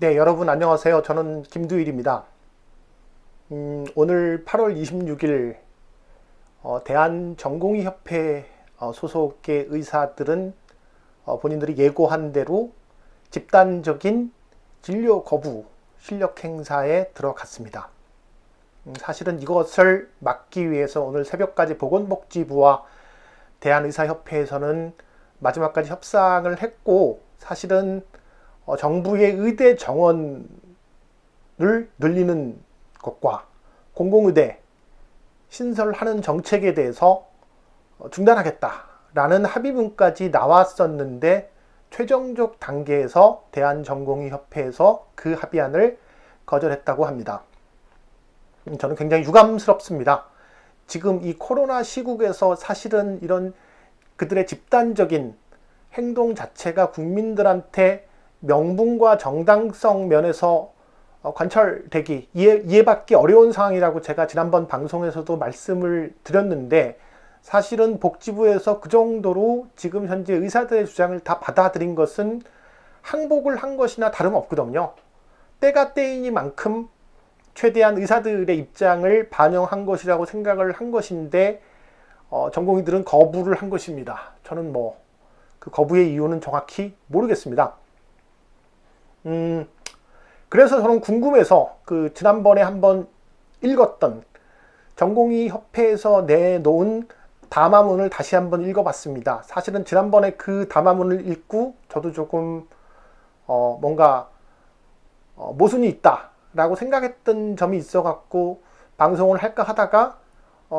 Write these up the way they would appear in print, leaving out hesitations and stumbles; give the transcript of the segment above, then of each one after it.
네, 여러분 안녕하세요. 저는 김두일입니다. 오늘 8월 26일 대한전공의협회 소속의 의사들은 본인들이 예고한 대로 집단적인 진료 거부 실력 행사에 들어갔습니다. 사실은 이것을 막기 위해서 오늘 새벽까지 보건복지부와 대한의사협회에서는 마지막까지 협상을 했고, 사실은 정부의 의대 정원을 늘리는 것과 공공의대 신설하는 정책에 대해서 중단하겠다라는 합의문까지 나왔었는데, 최종적 단계에서 대한전공의협회에서 그 합의안을 거절했다고 합니다. 저는 굉장히 유감스럽습니다. 지금 이 코로나 시국에서 사실은 이런 그들의 집단적인 행동 자체가 국민들한테 명분과 정당성 면에서 관철되기, 이해받기 어려운 상황이라고 제가 지난번 방송에서도 말씀을 드렸는데, 사실은 복지부에서 그 정도로 지금 현재 의사들의 주장을 다 받아들인 것은 항복을 한 것이나 다름없거든요. 때가 때이니만큼 최대한 의사들의 입장을 반영한 것이라고 생각을 한 것인데, 전공의들은 거부를 한 것입니다. 저는 그 거부의 이유는 정확히 모르겠습니다. 그래서 저는 궁금해서 지난번에 한번 읽었던 전공의 협회에서 내놓은 담화문을 다시 한번 읽어봤습니다. 사실은 지난번에 그 담화문을 읽고 저도 조금 뭔가 모순이 있다라고 생각했던 점이 있어갖고 방송을 할까 하다가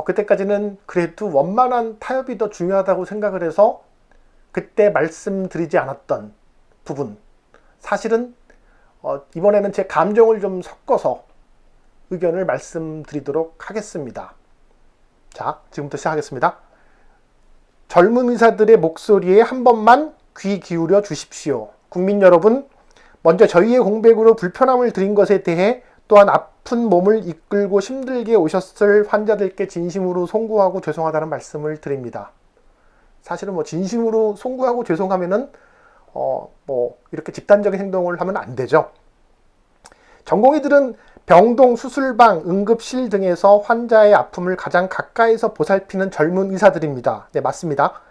그때까지는 그래도 원만한 타협이 더 중요하다고 생각을 해서 그때 말씀드리지 않았던 부분, 사실은 이번에는 제 감정을 좀 섞어서 의견을 말씀드리도록 하겠습니다. 자, 지금부터 시작하겠습니다. 젊은 의사들의 목소리에 한 번만 귀 기울여 주십시오. 국민 여러분, 먼저 저희의 공백으로 불편함을 드린 것에 대해, 또한 아픈 몸을 이끌고 힘들게 오셨을 환자들께 진심으로 송구하고 죄송하다는 말씀을 드립니다. 사실은 진심으로 송구하고 죄송하면은 이렇게 집단적인 행동을 하면 안 되죠. 전공의들은 병동, 수술방, 응급실 등에서 환자의 아픔을 가장 가까이서 보살피는 젊은 의사들입니다. 네, 맞습니다.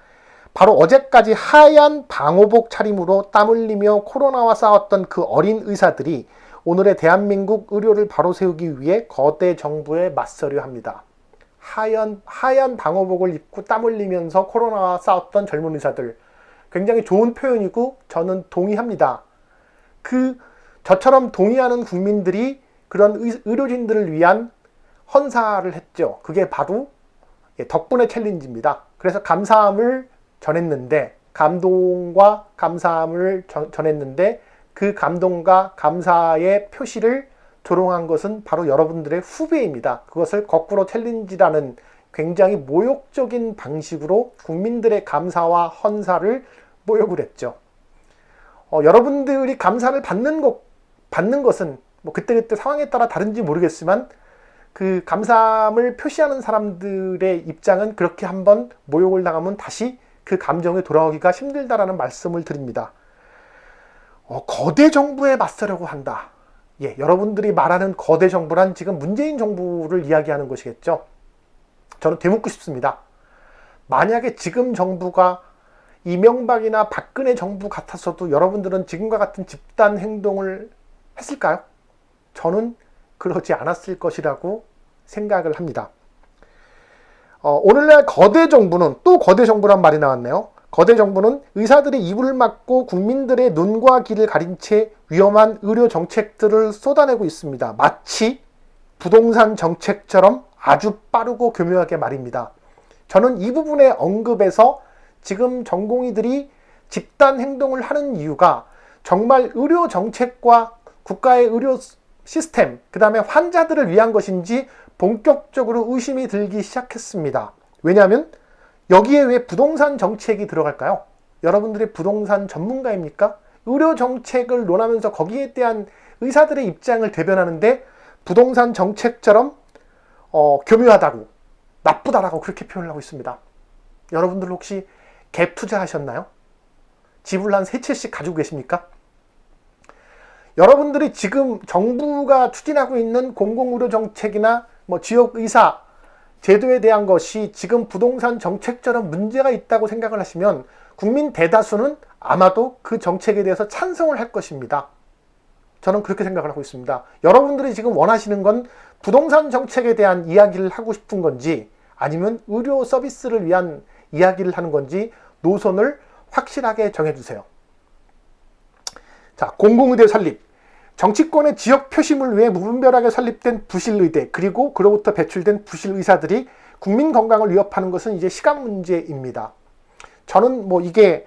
바로 어제까지 하얀 방호복 차림으로 땀 흘리며 코로나와 싸웠던 그 어린 의사들이 오늘의 대한민국 의료를 바로 세우기 위해 거대 정부에 맞서려 합니다. 하얀 방호복을 입고 땀 흘리면서 코로나와 싸웠던 젊은 의사들, 굉장히 좋은 표현이고 저는 동의합니다. 저처럼 동의하는 국민들이 그런 의료진들을 위한 헌사를 했죠. 그게 바로 덕분에 챌린지입니다. 그래서 감사함을 전했는데, 감동과 감사함을 전했는데, 그 감동과 감사의 표시를 조롱한 것은 바로 여러분들의 후배입니다. 그것을 거꾸로 챌린지라는 굉장히 모욕적인 방식으로 국민들의 감사와 헌사를 모욕을 했죠. 여러분들이 감사를 받는 것은 그때그때 상황에 따라 다른지 모르겠지만, 그 감사함을 표시하는 사람들의 입장은 그렇게 한번 모욕을 당하면 다시 그 감정에 돌아오기가 힘들다라는 말씀을 드립니다. 거대 정부에 맞서려고 한다. 예, 여러분들이 말하는 거대 정부란 지금 문재인 정부를 이야기하는 것이겠죠. 저는 되묻고 싶습니다. 만약에 지금 정부가 이명박이나 박근혜 정부 같았어도 여러분들은 지금과 같은 집단 행동을 했을까요? 저는 그러지 않았을 것이라고 생각을 합니다. 오늘날 거대 정부는, 또 거대 정부란 말이 나왔네요. 거대 정부는 의사들의 입을 막고 국민들의 눈과 귀를 가린 채 위험한 의료 정책들을 쏟아내고 있습니다. 마치 부동산 정책처럼 아주 빠르고 교묘하게 말입니다. 저는 이 부분의 언급에서 지금 전공의들이 집단 행동을 하는 이유가 정말 의료 정책과 국가의 의료 시스템, 그 다음에 환자들을 위한 것인지 본격적으로 의심이 들기 시작했습니다. 왜냐하면 여기에 왜 부동산 정책이 들어갈까요? 여러분들이 부동산 전문가입니까? 의료 정책을 논하면서 거기에 대한 의사들의 입장을 대변하는데 부동산 정책처럼 교묘하다고, 나쁘다라고 그렇게 표현을 하고 있습니다. 여러분들 혹시 갭 투자하셨나요? 집을 한 3채씩 가지고 계십니까? 여러분들이 지금 정부가 추진하고 있는 공공의료 정책이나 뭐 지역의사 제도에 대한 것이 지금 부동산 정책처럼 문제가 있다고 생각을 하시면 국민 대다수는 아마도 그 정책에 대해서 찬성을 할 것입니다. 저는 그렇게 생각을 하고 있습니다. 여러분들이 지금 원하시는 건 부동산 정책에 대한 이야기를 하고 싶은 건지 아니면 의료 서비스를 위한 이야기를 하는 건지 노선을 확실하게 정해주세요. 자, 공공의대 설립. 정치권의 지역 표심을 위해 무분별하게 설립된 부실의대 그리고 그로부터 배출된 부실의사들이 국민 건강을 위협하는 것은 이제 시간 문제입니다. 저는 뭐 이게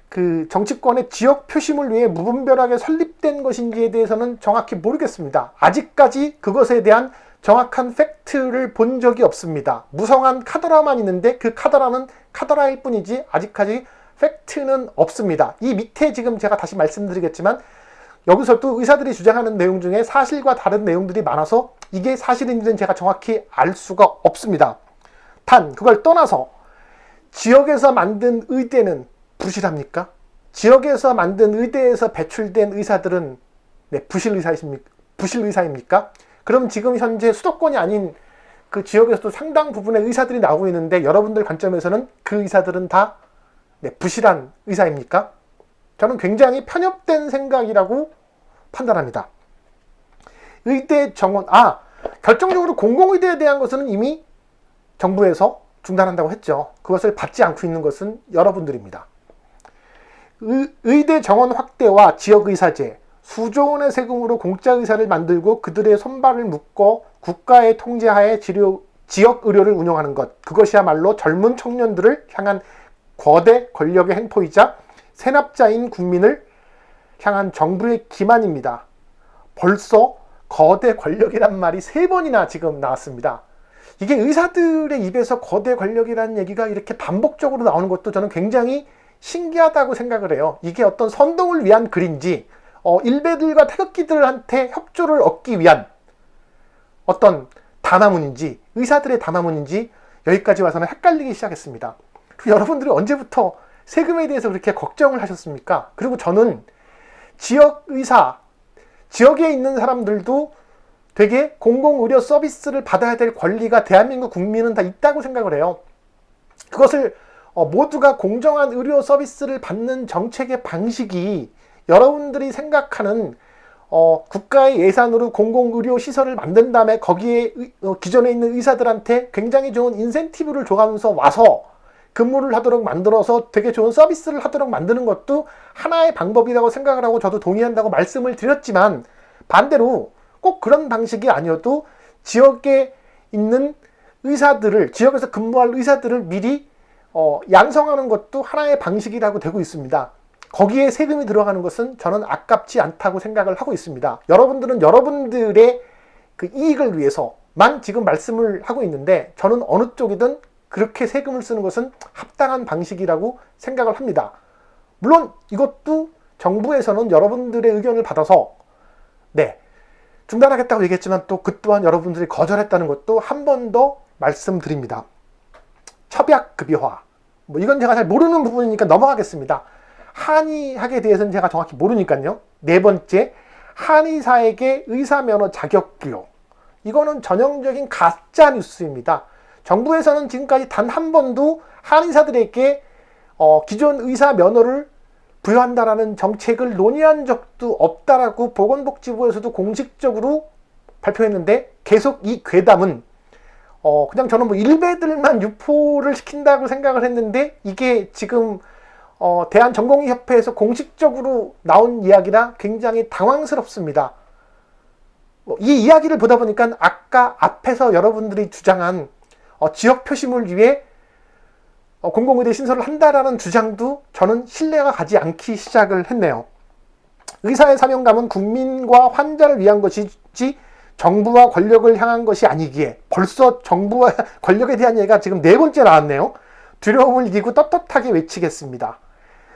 그 정치권의 지역 표심을 위해 무분별하게 설립된 것인지에 대해서는 정확히 모르겠습니다. 아직까지 그것에 대한 정확한 팩트를 본 적이 없습니다. 무성한 카더라만 있는데 그 카더라는 카더라일 뿐이지 아직까지 팩트는 없습니다. 이 밑에 지금 제가 다시 말씀드리겠지만 여기서도 의사들이 주장하는 내용 중에 사실과 다른 내용들이 많아서 이게 사실인지는 제가 정확히 알 수가 없습니다. 단 그걸 떠나서 지역에서 만든 의대는 부실합니까? 지역에서 만든 의대에서 배출된 의사들은 부실의사입니까? 그럼 지금 현재 수도권이 아닌 그 지역에서도 상당 부분의 의사들이 나오고 있는데 여러분들 관점에서는 그 의사들은 다 부실한 의사입니까? 저는 굉장히 편협된 생각이라고 판단합니다. 의대 정원, 결정적으로 공공의대에 대한 것은 이미 정부에서 중단한다고 했죠. 그것을 받지 않고 있는 것은 여러분들입니다. 의대 정원 확대와 지역의사제, 수조 원의 세금으로 공짜의사를 만들고 그들의 손발을 묶어 국가의 통제하에 지역의료를 운영하는 것, 그것이야말로 젊은 청년들을 향한 거대 권력의 행포이자 세납자인 국민을 향한 정부의 기만입니다. 벌써 거대 권력이란 말이 3번이나 지금 나왔습니다. 이게 의사들의 입에서 거대 권력이라는 얘기가 이렇게 반복적으로 나오는 것도 저는 굉장히 신기하다고 생각을 해요. 이게 어떤 선동을 위한 글인지 일베들과 태극기들한테 협조를 얻기 위한 어떤 담화문인지 의사들의 담화문인지 여기까지 와서는 헷갈리기 시작했습니다. 여러분들이 언제부터 세금에 대해서 그렇게 걱정을 하셨습니까? 그리고 저는 지역의사, 지역에 있는 사람들도 되게 공공의료 서비스를 받아야 될 권리가 대한민국 국민은 다 있다고 생각을 해요. 그것을 모두가 공정한 의료 서비스를 받는 정책의 방식이 여러분들이 생각하는 국가의 예산으로 공공의료 시설을 만든 다음에 거기에 기존에 있는 의사들한테 굉장히 좋은 인센티브를 줘가면서 와서 근무를 하도록 만들어서 되게 좋은 서비스를 하도록 만드는 것도 하나의 방법이라고 생각을 하고 저도 동의한다고 말씀을 드렸지만 반대로 꼭 그런 방식이 아니어도 지역에 있는 의사들을 지역에서 근무할 의사들을 미리 양성하는 것도 하나의 방식이라고 되고 있습니다. 거기에 세금이 들어가는 것은 저는 아깝지 않다고 생각을 하고 있습니다. 여러분들은 여러분들의 그 이익을 위해서만 지금 말씀을 하고 있는데 저는 어느 쪽이든 그렇게 세금을 쓰는 것은 합당한 방식이라고 생각을 합니다. 물론 이것도 정부에서는 여러분들의 의견을 받아서 중단하겠다고 얘기했지만 또 그 또한 여러분들이 거절했다는 것도 한 번 더 말씀드립니다. 첩약급여화. 이건 제가 잘 모르는 부분이니까 넘어가겠습니다. 한의학에 대해서는 제가 정확히 모르니까요. 4번째, 한의사에게 의사면허 자격부여. 이거는 전형적인 가짜 뉴스입니다. 정부에서는 지금까지 단 한 번도 한의사들에게 기존 의사 면허를 부여한다라는 정책을 논의한 적도 없다라고 보건복지부에서도 공식적으로 발표했는데 계속 이 괴담은 그냥 저는 일베들만 유포를 시킨다고 생각을 했는데 이게 지금 대한전공의협회에서 공식적으로 나온 이야기라 굉장히 당황스럽습니다. 이 이야기를 보다 보니까 아까 앞에서 여러분들이 주장한 지역 표심을 위해 공공의대 신설을 한다라는 주장도 저는 신뢰가 가지 않기 시작을 했네요. 의사의 사명감은 국민과 환자를 위한 것이지 정부와 권력을 향한 것이 아니기에 벌써 정부와 권력에 대한 얘기가 지금 4번째 나왔네요. 두려움을 이기고 떳떳하게 외치겠습니다.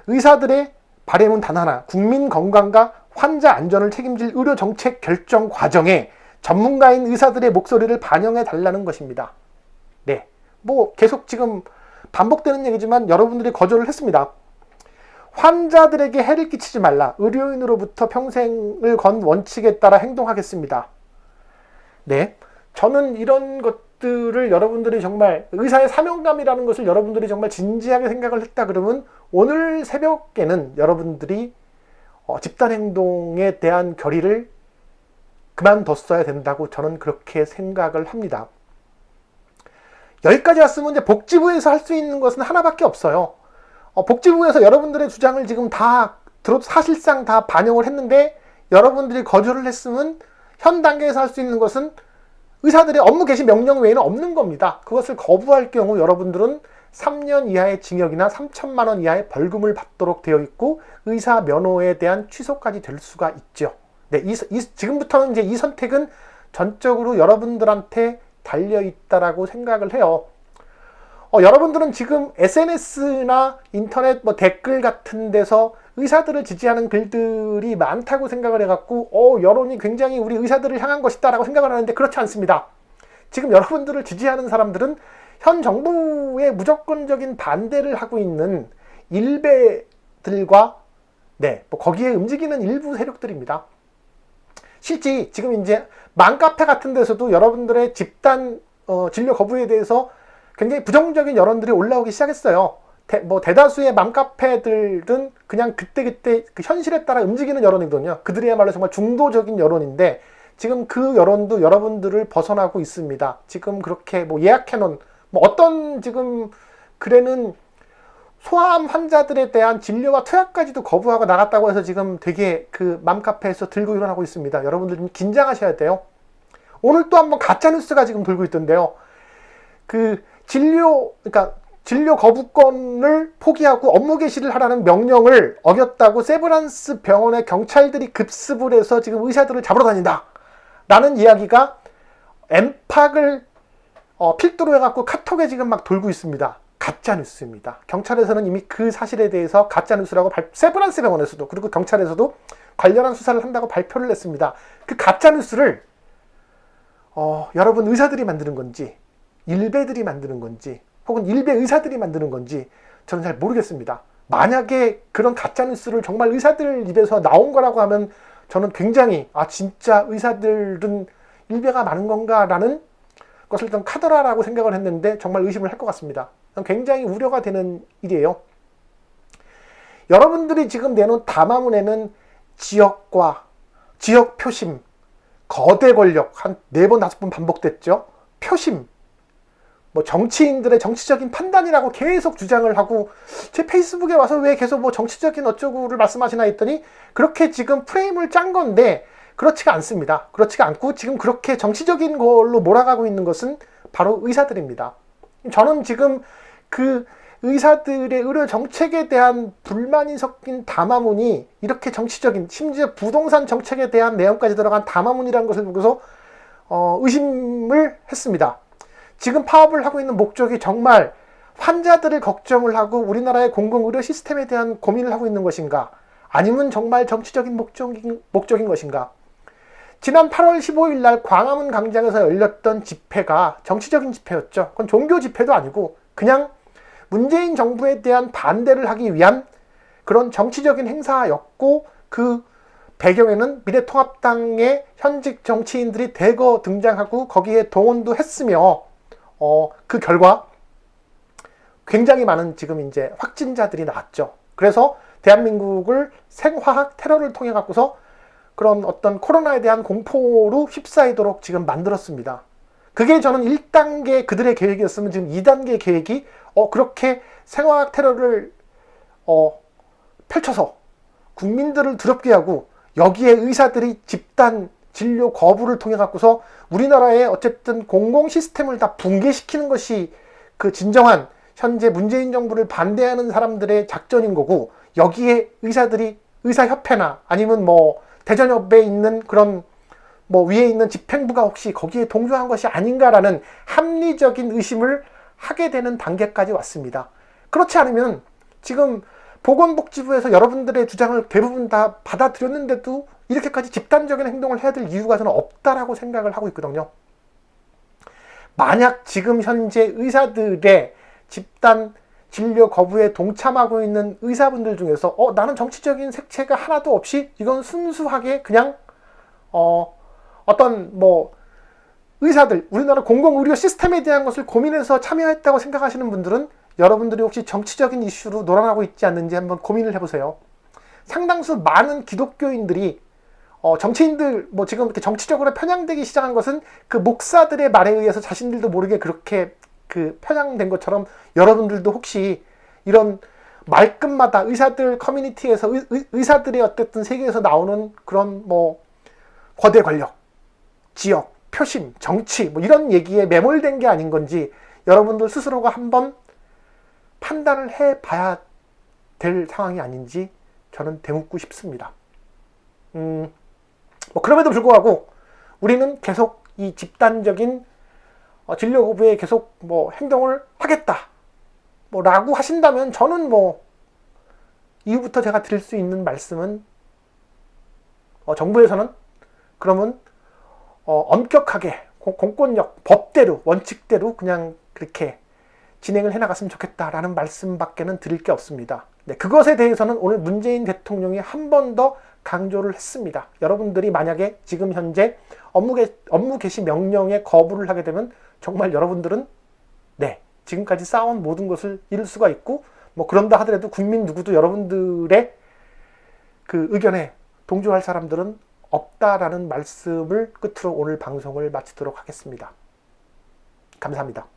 의사들의 바람은 단 하나, 국민 건강과 환자 안전을 책임질 의료정책 결정 과정에 전문가인 의사들의 목소리를 반영해 달라는 것입니다. 계속 지금 반복되는 얘기지만 여러분들이 거절을 했습니다. 환자들에게 해를 끼치지 말라. 의료인으로부터 평생을 건 원칙에 따라 행동하겠습니다. 네. 저는 이런 것들을 여러분들이 정말 의사의 사명감이라는 것을 여러분들이 정말 진지하게 생각을 했다 그러면 오늘 새벽에는 여러분들이 집단행동에 대한 결의를 그만뒀어야 된다고 저는 그렇게 생각을 합니다. 여기까지 왔으면 이제 복지부에서 할 수 있는 것은 하나밖에 없어요. 복지부에서 여러분들의 주장을 지금 다 사실상 다 반영을 했는데 여러분들이 거절을 했으면 현 단계에서 할 수 있는 것은 의사들의 업무 개시 명령 외에는 없는 겁니다. 그것을 거부할 경우 여러분들은 3년 이하의 징역이나 3천만 원 이하의 벌금을 받도록 되어 있고 의사 면허에 대한 취소까지 될 수가 있죠. 네, 지금부터는 이제 이 선택은 전적으로 여러분들한테 달려있다라고 생각을 해요. 여러분들은 지금 SNS나 인터넷 댓글 같은 데서 의사들을 지지하는 글들이 많다고 생각을 해갖고 여론이 굉장히 우리 의사들을 향한 것이다 라고 생각을 하는데 그렇지 않습니다. 지금 여러분들을 지지하는 사람들은 현 정부의 무조건적인 반대를 하고 있는 일베들과 거기에 움직이는 일부 세력들입니다. 실제 지금 이제 맘카페 같은 데서도 여러분들의 집단 진료 거부에 대해서 굉장히 부정적인 여론들이 올라오기 시작했어요. 대다수의 맘카페들은 그냥 그때그때 그 현실에 따라 움직이는 여론이거든요. 그들이야말로 정말 중도적인 여론인데 지금 그 여론도 여러분들을 벗어나고 있습니다. 지금 그렇게 예약해놓은 어떤 지금 글에는 소아암 환자들에 대한 진료와 투약까지도 거부하고 나갔다고 해서 지금 되게 그 맘카페에서 들고 일어나고 있습니다. 여러분들 좀 긴장하셔야 돼요. 오늘 또 한번 가짜뉴스가 지금 돌고 있던데요. 그 진료 거부권을 포기하고 업무 개시를 하라는 명령을 어겼다고 세브란스 병원의 경찰들이 급습을 해서 지금 의사들을 잡으러 다닌다 라는 이야기가 엠팍을 필두로 해갖고 카톡에 지금 막 돌고 있습니다. 가짜뉴스입니다. 경찰에서는 이미 그 사실에 대해서 가짜뉴스라고 세브란스 병원에서도 그리고 경찰에서도 관련한 수사를 한다고 발표를 했습니다. 그 가짜뉴스를 여러분 의사들이 만드는 건지 일베들이 만드는 건지 혹은 일베 의사들이 만드는 건지 저는 잘 모르겠습니다. 만약에 그런 가짜뉴스를 정말 의사들 입에서 나온 거라고 하면 저는 굉장히 진짜 의사들은 일베가 많은 건가 라는 것을 좀 카더라라고 생각을 했는데 정말 의심을 할 것 같습니다. 굉장히 우려가 되는 일이에요. 여러분들이 지금 내놓은 담화문에는 지역과 지역 표심, 거대 권력 한 4번, 5번 반복됐죠. 표심, 정치인들의 정치적인 판단이라고 계속 주장을 하고 제 페이스북에 와서 왜 계속 정치적인 어쩌고를 말씀하시나 했더니 그렇게 지금 프레임을 짠 건데 그렇지가 않습니다. 그렇지가 않고 지금 그렇게 정치적인 걸로 몰아가고 있는 것은 바로 의사들입니다. 저는 지금 그 의사들의 의료 정책에 대한 불만이 섞인 담화문이 이렇게 정치적인 심지어 부동산 정책에 대한 내용까지 들어간 담화문이라는 것을 보고서 의심을 했습니다. 지금 파업을 하고 있는 목적이 정말 환자들을 걱정을 하고 우리나라의 공공의료 시스템에 대한 고민을 하고 있는 것인가 아니면 정말 정치적인 목적인 것인가. 지난 8월 15일 날 광화문 광장에서 열렸던 집회가 정치적인 집회였죠. 그건 종교 집회도 아니고 그냥 문재인 정부에 대한 반대를 하기 위한 그런 정치적인 행사였고 그 배경에는 미래통합당의 현직 정치인들이 대거 등장하고 거기에 동원도 했으며 그 결과 굉장히 많은 지금 이제 확진자들이 나왔죠. 그래서 대한민국을 생화학 테러를 통해 갖고서 그런 어떤 코로나에 대한 공포로 휩싸이도록 지금 만들었습니다. 그게 저는 1단계 그들의 계획이었으면 지금 2단계 계획이 그렇게 생화학 테러를 펼쳐서 국민들을 두렵게 하고 여기에 의사들이 집단 진료 거부를 통해 갖고서 우리나라의 어쨌든 공공 시스템을 다 붕괴시키는 것이 그 진정한 현재 문재인 정부를 반대하는 사람들의 작전인 거고 여기에 의사들이 의사협회나 아니면 대전협에 있는 그런 위에 있는 집행부가 혹시 거기에 동조한 것이 아닌가라는 합리적인 의심을 하게 되는 단계까지 왔습니다. 그렇지 않으면 지금 보건복지부에서 여러분들의 주장을 대부분 다 받아들였는데도 이렇게까지 집단적인 행동을 해야 될 이유가 저는 없다라고 생각을 하고 있거든요. 만약 지금 현재 의사들의 집단 진료 거부에 동참하고 있는 의사분들 중에서 나는 정치적인 색채가 하나도 없이 이건 순수하게 그냥 어떤 뭐 의사들, 우리나라 공공의료 시스템에 대한 것을 고민해서 참여했다고 생각하시는 분들은 여러분들이 혹시 정치적인 이슈로 놀아나고 있지 않는지 한번 고민을 해보세요. 상당수 많은 기독교인들이 정치인들 뭐 지금 이렇게 정치적으로 편향되기 시작한 것은 그 목사들의 말에 의해서 자신들도 모르게 그렇게 그 편향된 것처럼 여러분들도 혹시 이런 말끝마다 의사들 커뮤니티에서 의사들의 어쨌든 세계에서 나오는 그런 뭐 거대 권력, 지역, 표심, 정치 뭐 이런 얘기에 매몰된 게 아닌 건지 여러분들 스스로가 한번 판단을 해봐야 될 상황이 아닌지 저는 되묻고 싶습니다. 뭐 그럼에도 불구하고 우리는 계속 이 집단적인 진료 거부에 계속 뭐 행동을 하겠다 뭐 라고 하신다면 저는 뭐 이후부터 제가 드릴 수 있는 말씀은 정부에서는 그러면 엄격하게 공권력 법대로 원칙대로 그냥 그렇게 진행을 해나갔으면 좋겠다라는 말씀밖에는 드릴 게 없습니다. 네, 그것에 대해서는 오늘 문재인 대통령이 한 번 더 강조를 했습니다. 여러분들이 만약에 지금 현재 업무 개시 명령에 거부를 하게 되면 정말 여러분들은 네, 지금까지 쌓아온 모든 것을 잃을 수가 있고 뭐 그런다 하더라도 국민 누구도 여러분들의 그 의견에 동조할 사람들은 없다라는 말씀을 끝으로 오늘 방송을 마치도록 하겠습니다. 감사합니다.